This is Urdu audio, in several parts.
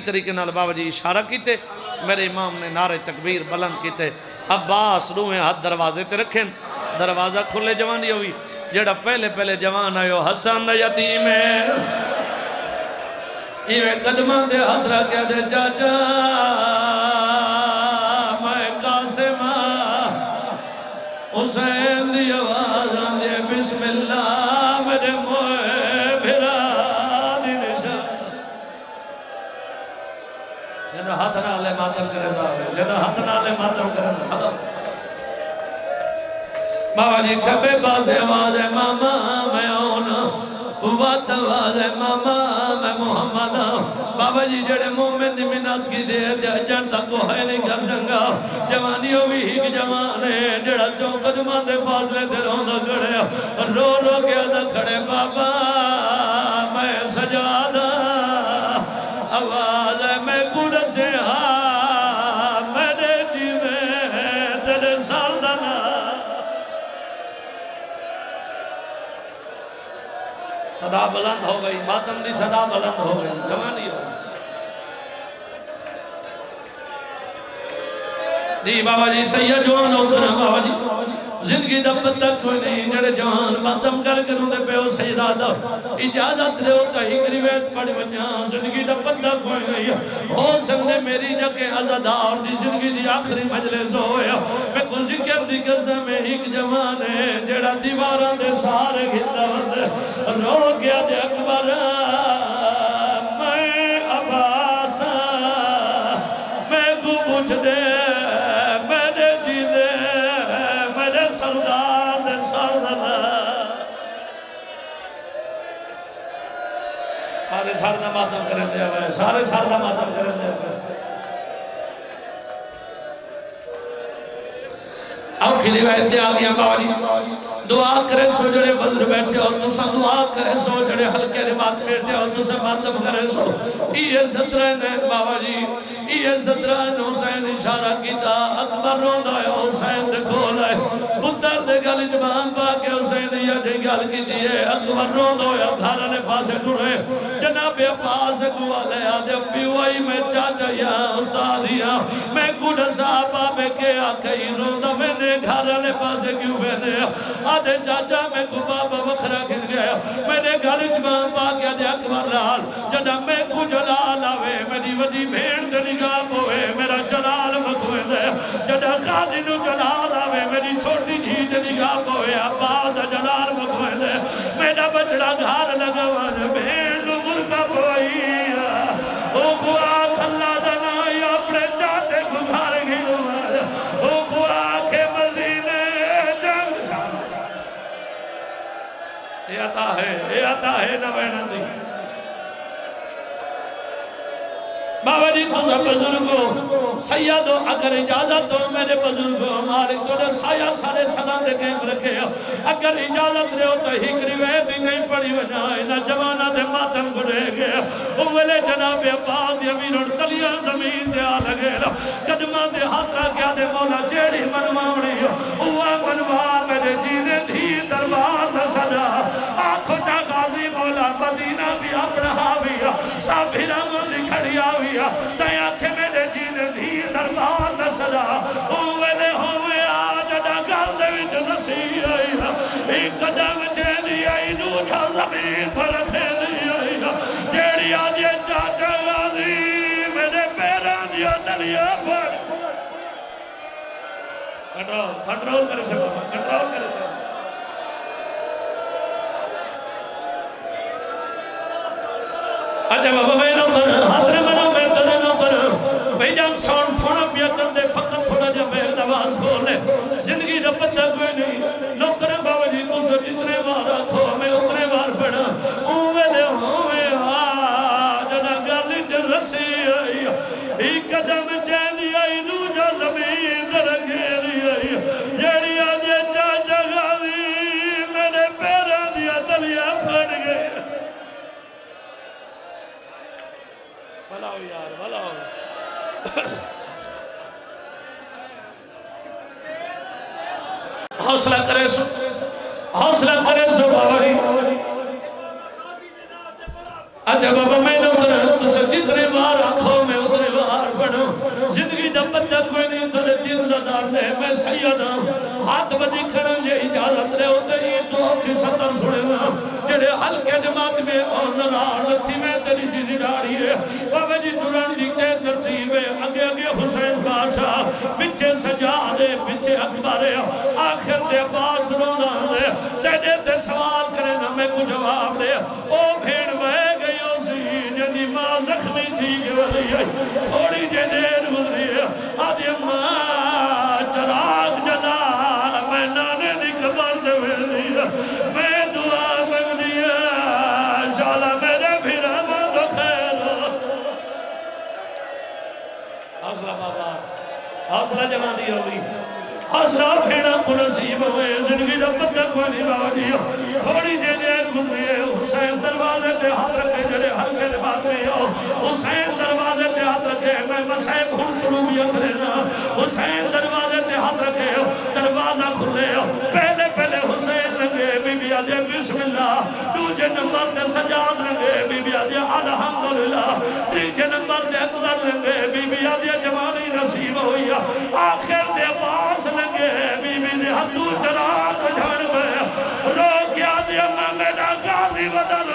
طریقے نال بابا جی اشارہ کیتے، میرے امام نے نعرے تکبیر بلند کیتے، عباس روحیں ہاتھ دروازے تے رکھیں، دروازہ کھلے جوانی ہوئی، جڑا پہلے جوان آئے حسن یتیم ہے، یہ قدمان دے ہاتھ رکھے دے چاچا میں قاسم حسین دی آواز آندے بسم اللہ میرے موئے بھرا دی نشان، جنہا ہاتھ نالے ماتم کرے داوے، جنہا ہاتھ نالے ماتم کرے داوے، بابا جی کبے باز آواز ہے ماما میں آنا، وات آواز ہے ماما میں محمد، بابا جی جڑے مومن دی منت کی دے جان تک کو ہے نہیں کر سنگا، جوانی ہوئی ایک جوان ہے جڑا چونک جمان دے فاضلے دے روندہ کھڑے، رو کے ادا کھڑے بابا میں سجادہ، آواز ہے میں گڑ سے ہاں میرے جیوے تیرے سالدنا، صدا بلند ہو گئی، ماتم دی صدا بلند ہو گئی، جوانی ہو گئی دی بابا جی سید جوان ہو کر بابا جی زندگی دا پتہ کوئی نہیں، جڑے جوان ماتم کر کروں دے پہ ہو سیدہ دا اجازت لے ہوتا ہی گریویت پڑھ ونیا، زندگی دا پتہ کوئی نہیں، ہو سکتے میری جگہ عزادار دی زندگی دی آخری مجلس ہویا، میں کو ذکر دی قسم میں ایک جوان ہے جڑا دیواران دے سارے گھتا ہوتے، رو گیا دے اکبر میں عباسا میں کو پوچھ دے میرے جی دے میرے سردار دے سردار، سارے سردہ ماتم کریں دے ہوئے، سارے سردہ ماتم کریں دے ہوئے، اب کھلی بیٹھتے آگیا بابا دعا کرے سو جڑے بدر بیٹھے اور تسا دعا کرے سو جڑے حلقے نمات بیٹھے اور تسا ماتم کرے سو، یہ سترہ نے بابا جی یہ سترہ نے حسین اشارہ کیتا، اکبر روندہ ہے حسین دے کھول ہے، پتر دے گل جبان پاکے حسین یہ دے گل کی دیئے، اکبر روندہ ہے ابھارا نے پاسے ٹھوڑے، جناب پاس کو آلے آدھے پیوائی میں چاچا یا استادیا، میں کڑ صاحب آبے کے آکئی روندہ میں نے گھارا نے پاسے کیوں بینے، آدھے چاچا میں کو بابا وکھرا کھت گیا، میں نے گھر جبان پاکے آدھے اکبر لال، جناب میں کو جلال آوے، میری وڈی بھیڑ دے نگاہ ہوئے، میرا جلال مکوئے دے، جناب قاضی نو جلال آوے، میری چھوٹی جھی دے نگاہ ہوئے، آباد جلال مکوئے دے، میرا بچڑا گھار لگوان بھیڑ نو مرکب ہوئی، او کو آکھ اللہ دنائی اپنے چاچے کو گھار گھر، او کو آکھ مدینے جنگ شاہ، یہ عطا ہے نہ بہنہ دی، بابا جی تُسا بزرگو سیدو اگر اجازت ہو میرے بزرگو مالک تو نے سایہ سارے سلام دے قیم رکھے اگر اجازت رہے ہو تو ہی روایت بھی نہیں پڑی وجائے نہ جوانہ دے ماتم گھڑے گئے اولے جناب عباد یمین تلیہ زمین دے آ لگے قدمہ دے ہاتھ رکھیا دے مولا جیڑی منوامنی ہوا منوار میرے جینے تھی دربار نہ سجا آنکھوں چا غازی مولا مدینہ بھی اپنا حاویہ سب ہراموں دی کھڑی آوی تیاں کہ میرے جین دی دربار نہ سجا اوہلے ہوئے آج اڈا گردے وچ نسی آئی ایک قدم چیلی آئی نوچا زمین پر کھیلی آئی جیڑی آج چاچا غازی میرے پیران دیا دلیا پر کنٹرول کرے سے بابا کنٹرول کرے سے اچھا بابا میں نمبر حضر منو میں تنے نمبر بھئی جان سون فونا بیتن دے فقط تھوڑا جا میں نواز کھولے زندگی دا پتہ کوئی نہیں نوکر بابا جی تو سے جتنے بار آکھو میں اتنے بار پڑھا اوے دے ہوئے جنا گالی جن رسی آئی ایک قدم چینی آئی نو جا زمین درگیری آئی جیڑی آجے چاچا غازی میرے پیران دیا دلیا پھڑ گئے بھلاو یار بھلاو حوصلہ کرے سو بابا جی اچھا بابا میں نے تو سے جتنے بار آنکھو سیدہ ہاتھ بدی کھڑن یہ اجازت رہے ہوتے ہی تو کی سطر سننا جڑے حلقے جماعت میں اور نلار لتی میں تیری جیزی ڈاڑی ہے بابا جی جڑن جی کے ترتیب ہے اگے اگے حسین بادشاہ پچھے سجادے پچھے اکبر آخر دے باس رونا دے تیرے تے سوال کرے نا میں کو جواب دے او بھیڑ بہ گئی ہو سی جنی ماں زخمی تھی گئی ہے تھوڑی جے دیر گزری ہے آدھی ماں چراغ جلا میں نانے دی قبر دے ملی میں دعا مانگ دیا شالا میرے پھر آمد خیر حوصلہ بابا حوصلہ جمع دی ہوئی حوصلہ پھیڑا کو نصیب ہوئے زندگی دا پتہ کوئی نہیں بابا جی تھوڑی جے دیر گزری ہے حسین دروازے تے ہاتھ رکھے جڑے ہلکے دے بات میں ہو حسین دروازے تے ہاتھ رکھے میں مسائب ہوں سلوبیہ کرینا حسین دروازے تے ہاتھ رکھے دروازہ کھلے پہلے پہلے حسین لگے بی بی آدھے بسم اللہ دوجہ نمبر تے سجاد لگے بی بی آدھے الحمدللہ تیجہ نمبر تے اقدر لگے بی بی آدھے جمالی نصیب ہوئی آخر دے باس لگے بی بی دے حدو چراغ جھڑ گئے رو کیا دیا میرا غازی بدل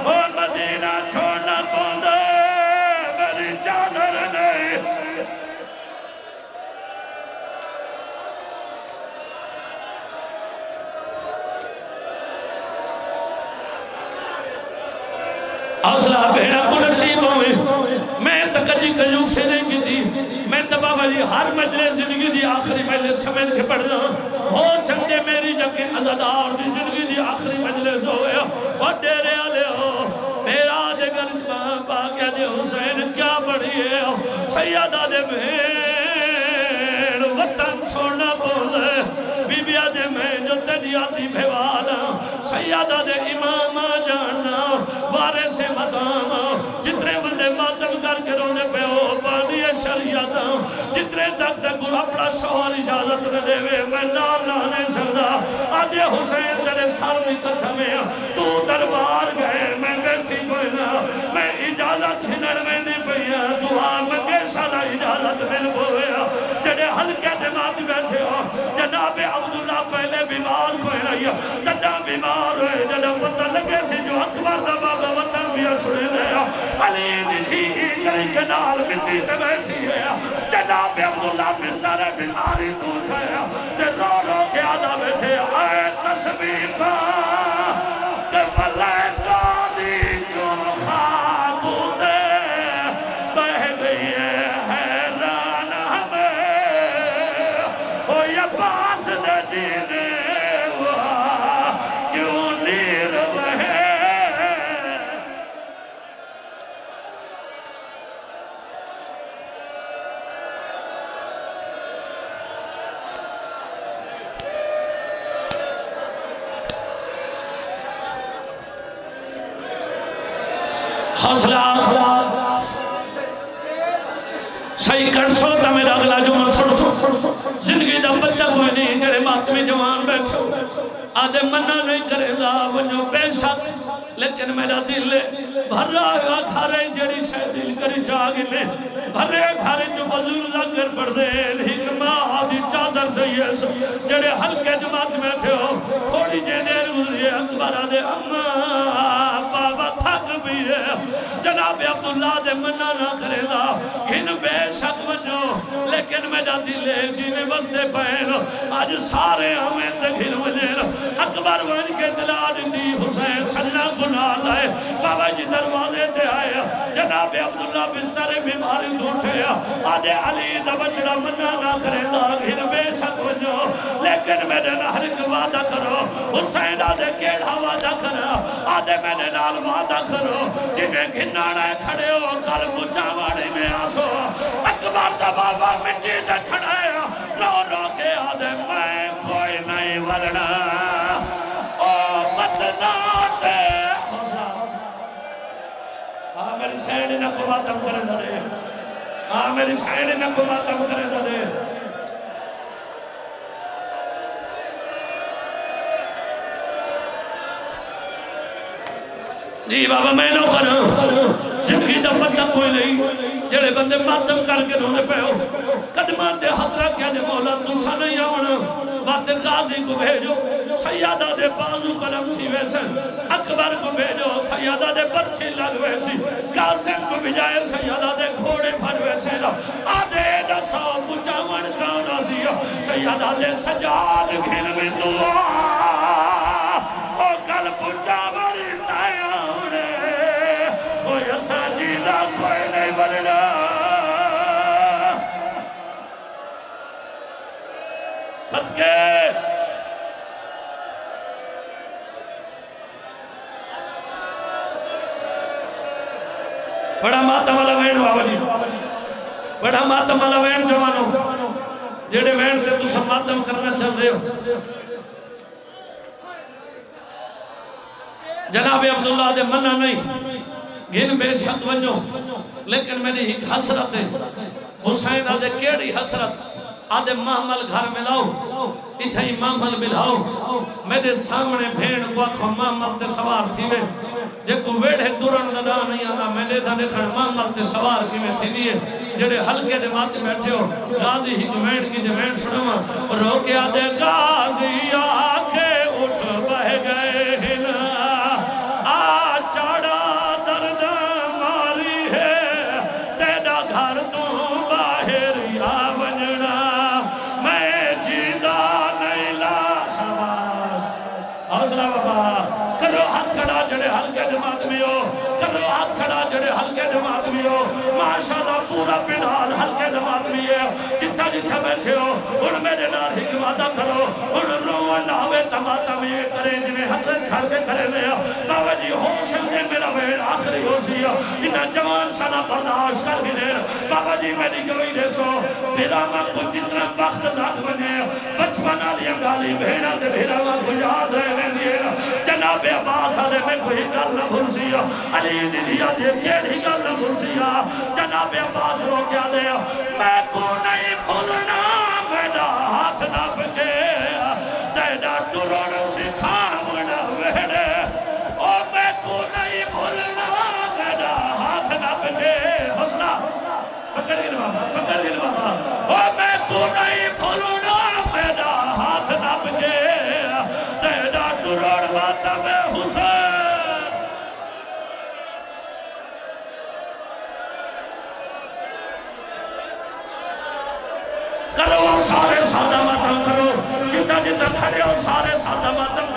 اور مدینہ چھوڑنا کون دے میری چادر نہیں حوصلہ بھیڑا کو نصیب ہوئے میں تکجی کجو سے نہیں کی تھی میں تبابا جی ہر مجلس زندگی دی آخری مجلس سمجھ کے پڑھنا ہو سکتے میری جگہ عزدار دی زندگی دی آخری مجلس ہوئے اور ڈیرے آلے ہو میرا دے گرد باقیہ دے حسین کیا بڑھی ہے سیدہ دے بھیڑ وطن چھوڑنا بولے بی بی آدھے میں جو تیری آتی بھیوانا سیدہ دے امام جانا وارث مدام جتنے بندے ماتم کر کے رونے پہ ہو پانی شریعت جتنے تک تک اپنا سوال اجازت نہ دے میں نام لانے سکتا آدھے حسین تیرے سر بھی قسم ہے تو دربار گئے میں بیٹھی پہنا میں اجازت ہنر میں نہیں پہیا دعا میں کیسا اجازت مل گویا جنہیں ہلکے دماغ بیٹھے ہو جناب عبداللہ پہلے بیمار ہوئے رہی جنہ بیمار ہوئے جنہ پتہ لگے سے جو اکبر دا بابا وطن بھی چھڑے لیا علی دھی گری کے نال مٹی تے بیٹھی ہے جناب عبداللہ بستر بیماری دور ہے تے رو رو کے آدھا بیٹھے آئے تسبیح کا تے بلے قادی جو خاکو دے بہ گئی ہے حیران ہمیں او یہ پاس دے جینے ہوا کیوں نیر بہے حوصلہ صحیح کر سو تا میرا اگلا جو مسڑ سو زندگی دا بچہ کوئی نہیں کرے ماتمی جوان بیٹھو آدھے منع نہیں کرے گا ونجو بے شک لیکن میرا دل لے بھر رہا گا کھارے جڑی سے دل کری چاگی لے بھر رہے کھارے جو بزور لگر پڑ دے حکمہ آدھی چادر سیئس جڑے ہلکے جماعت میں تھے ہو تھوڑی جے دیر گزری اکبر آدھے اممہ بابا تھک بھی ہے جناب عبداللہ دے منع نہ کرے گا ان بے شک وجو لیکن میرا دل لے جینے بستے پہن آج سارے ہمیں دکھر مجھر اکبر ون کے دلال دی حسین سنہ سنا لائے بابا جی دروازے تے آئے جناب عبداللہ بستر بیماری دھوٹے آدھے علی دا بچڑا منع نہ کرے گا ان بے شک وجو لیکن میرے نہر کے وعدہ کرو حسین آدھے کیڑا وعدہ کرو آدھے میرے نال وعدہ کرو جنہیں گھنانا ہے کھڑے ہو کر مچا واڑی میں آسو اکبر دا بابا مٹی دے کھڑے رو رو کے آدھے میں کوئی نہیں ورنا او بدناتے میری سینڈ نہ کو ماتم کرے دے میری سینڈ نہ کو ماتم کرے دے جی بابا میں نو کروں زندگی دا پتہ کوئی نہیں جڑے بندے ماتم کر کے رونے پہ ہو قدمان دے حق رکھ کے مولا تسا نہیں آونا وقت غازی کو بھیجو سیادہ دے بازو قلم تھی ویسن اکبر کو بھیجو سیادہ دے برچی لگ ویسی قاسم کو بجائے سیادہ دے گھوڑے پھر ویسے آدھے دسو پچاون کانا سیو سیادہ دے سجاد گھن میں دعا او کل پچاون نایا ہونے او یسا جیدہ کوئی نہیں بلنا صدقے بڑا ماتم والا وین بابا جی بڑا ماتم والا وین جوانوں جیڑے وین تے تو سب ماتم کرنا چل رہے ہو جناب عبداللہ دے منع نہیں گن بے شک ونجو لیکن میری ایک حسرت ہے حسین آدھے کیڑی حسرت آدھے محمل گھر ملاؤ اتھا ہی محمل ملاؤ میرے سامنے بھین کو آکھو محمل تے سوار تھی وے جے کو ویڑے دورن دا نہیں آنا میں نے دھانے کھڑ محمل تے سوار تھی وے تھی دیئے جڑے حلقے دے ماتے بیٹھے ہو غازی ہی جمین کی جمین سنوا رو کے آدھے غازی آکھے اٹھ بہ گئے ہنا آ چاڑا درد ماری ہے تیڑا گھر تو باہر یا بننا میں جیدہ نہیں لا شباش حوصلہ بابا کرو ہاتھ کھڑا جڑے ہلکے جماعت میں ہو کرو ہاتھ کھڑا جڑے ہلکے جماعت میں ہو ماشاءاللہ پورا بلال ہلکے جماعت میں ہے جتنا جتنا بیٹھے ہو ان میرے نال ہی وعدہ کرو ان روان ناوے تماتا میں یہ کریں جنہیں حضرت چھڑ کے کرے لے بابا جی ہو سکتے میرا بہن آخری ہو سی انہا جوان سنہ برداشت کر بھی دے بابا جی میری گوئی دے سو بھیرا ماں کو جتنا وقت داد بنے بچپنا لیا گالی بہنہ دے بھیرا ماں کو یاد رہے میں دیئے جناب عباس آدھے میں کوئی گل نہ بھول سیا علی دیا دے کیڑی گل نہ بھول سیا جناب عباس رو کیا دے میں کو نہیں بھولنا میرا ہاتھ نہ پکے تیڑا ٹرون سکھامنا ویڑے او میں کو نہیں بھولنا میرا ہاتھ نہ پکے حسنہ پکڑ گئے بابا او میں کو نہیں بھولنا میرا ہاتھ نہ پکے تیڑا ٹرون ماتم حسین کرو سارے سادہ ماتم کرو جتا جتا کھڑے ہو سارے سادہ ماتم